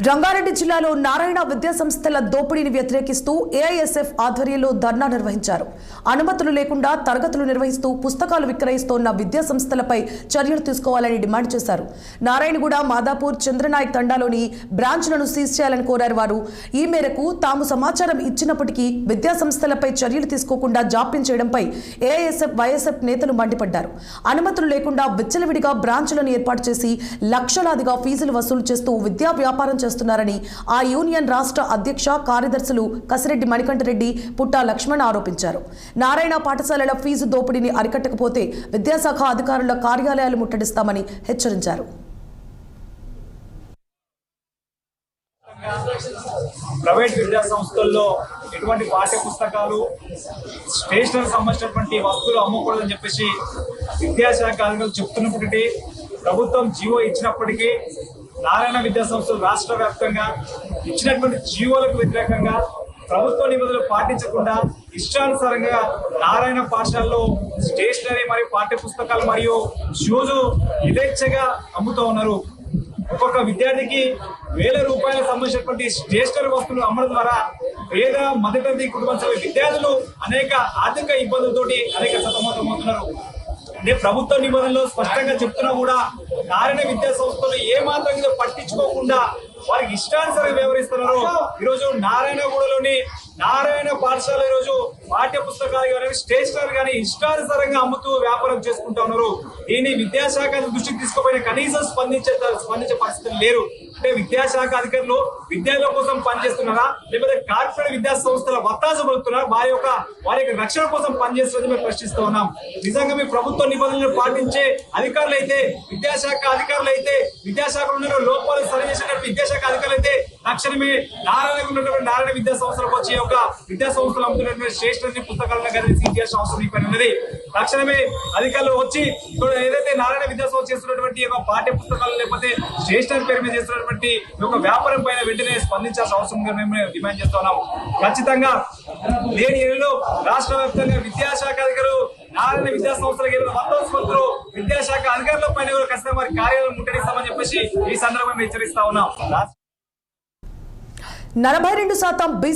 రంగారెడ్డి జిల్లాలో నారాయణ విద్యా సంస్థల దోపిడీని వ్యతిరేకిస్తూ ఏఐఎస్ఎఫ్ ఆధ్వర్యంలో ధర్నా నిర్వహించారు. అనుమతులు లేకుండా తరగతులు నిర్వహిస్తూ పుస్తకాలు విక్రయిస్తోన్న విద్యా సంస్థలపై చర్యలు తీసుకోవాలని డిమాండ్ చేశారు. నారాయణగూడ, మాదాపూర్, చంద్రనాయక్ తండాలోని బ్రాంచ్లను సీజ్ చేయాలని కోరారు వారు. ఈ మేరకు తాము సమాచారం ఇచ్చినప్పటికీ విద్యా సంస్థలపై చర్యలు తీసుకోకుండా జాప్యం చేయడంపై ఏఐఎస్ఎఫ్, వైఎస్ఎఫ్ నేతలు మండిపడ్డారు. అనుమతులు లేకుండా విచ్చలవిడిగా బ్రాంచ్లను ఏర్పాటు చేసి లక్షలాదిగా ఫీజులు వసూలు చేస్తూ విద్యా వ్యాపారం చేస్తున్నారని ఆ యూనియన్ రాష్ట్ర అధ్యక్ష కార్యదర్శులు కసిరెడ్డి మణికంఠరెడ్డి, పుట్టా లక్ష్మణ్ ఆరోపించారు. నారాయణ పాఠశాలల ఫీజు దోపిడీని అరికట్టకపోతే విద్యాశాఖ అధికారుల కార్యాలయాలు ముట్టడిస్తామని హెచ్చరించారు. ప్రైవేట్ విద్యా సంస్థల్లో ఎటువంటి పాఠ్య పుస్తకాలు, స్టేషనరీ సంబంధించినటువంటి వస్తువులు అమ్మకూడదని చెప్పేసి విద్యాశాఖ అధికారులు చెప్తున్నప్పటికీ ప్రభుత్వం జీవో ఇచ్చినప్పటికీ నారాయణ విద్యా సంస్థలు రాష్ట్ర వ్యాప్తంగా ఇచ్చినటువంటి జీవోలకు వ్యతిరేకంగా ప్రభుత్వ నిబంధనలు పాటించకుండా ఇష్టానుసారంగా నారాయణ పాఠశాలలో స్టేషనరీ మరియు పాఠ్య పుస్తకాలు మరియు షూజు యథేచ్ఛగా అమ్ముతూ ఉన్నారు. ఒక్కొక్క విద్యార్థికి వేల రూపాయలకు సంబంధించినటువంటి స్టేషనరీ వస్తువులు అమ్మడం ద్వారా పేద మధ్యతరగతి కుటుంబం విద్యార్థులు అనేక ఆర్థిక ఇబ్బందులతోటి అనేక సతమతమవుతున్నారు. అంటే ప్రభుత్వ నిబంధనలు స్పష్టంగా చెప్తున్నా కూడా నారాయణ విద్యా సంస్థలు ఏ మాత్రం పట్టించుకోకుండా వారికి ఇష్టానుసారంగా వ్యవహరిస్తున్నారు. ఈరోజు నారాయణగూడలోని నారాయణ పాఠశాల ఈరోజు పాఠ్య పుస్తకాలు కానీ, స్టేషనరీ కానీ ఇష్టానుసారంగా అమ్ముతూ వ్యాపారం చేసుకుంటా ఉన్నారు. దీన్ని విద్యాశాఖ దృష్టికి తీసుకుపోయిన కనీసం స్పందించే పరిస్థితులు లేరు. అంటే విద్యాశాఖ అధికారులు విద్యార్థుల కోసం పనిచేస్తున్నారా, లేకపోతే కార్పొరేట్ విద్యా సంస్థల వత్తాస పలుకుతున్నారా, వారి యొక్క రక్షణ కోసం పనిచేస్తున్నది మేము ప్రశ్నిస్తూ ఉన్నాం. నిజంగా మీ ప్రభుత్వ నిబంధనలు పాటించే అధికారులు అయితే, విద్యాశాఖ అధికారులు అయితే, విద్యాశాఖలో ఉన్న లోపాలు సరిచేసినటువంటి విద్యాశాఖ అధికారులు అయితే తక్షణమే నారాయణ విద్యా సంస్థలకు వచ్చి ఒక విద్యా సంస్థలు అమ్ముతున్నటువంటి స్టేషనరీ పుస్తకాలను కానీ సీజ్ చేయాల్సిన అవసరం ఈ పని ఉన్నది. తక్షణమే అధికారులు వచ్చి ఏదైతే నారాయణ విద్యా సంస్థ చేస్తున్నటువంటి పాఠ్య పుస్తకాలు లేకపోతే స్టేషనరీ పేరు మీద చేస్తున్నటువంటి ఒక వ్యాపారం పైన వెంటనే స్పందించాల్సిన అవసరం మేము డిమాండ్ చేస్తున్నాం. ఖచ్చితంగా లేని ఏరియాలో రాష్ట్ర వ్యాప్తంగా విద్యాశాఖ అధికారులు నారాయణ విద్యా సంస్థలకు మొత్తం విద్యాశాఖ అధికారుల పైన ఖచ్చితంగా వారి కార్యాలయం ముట్టడిస్తామని చెప్పేసి ఈ సందర్భంగా హెచ్చరిస్తా ఉన్నాం. 42% బీసీ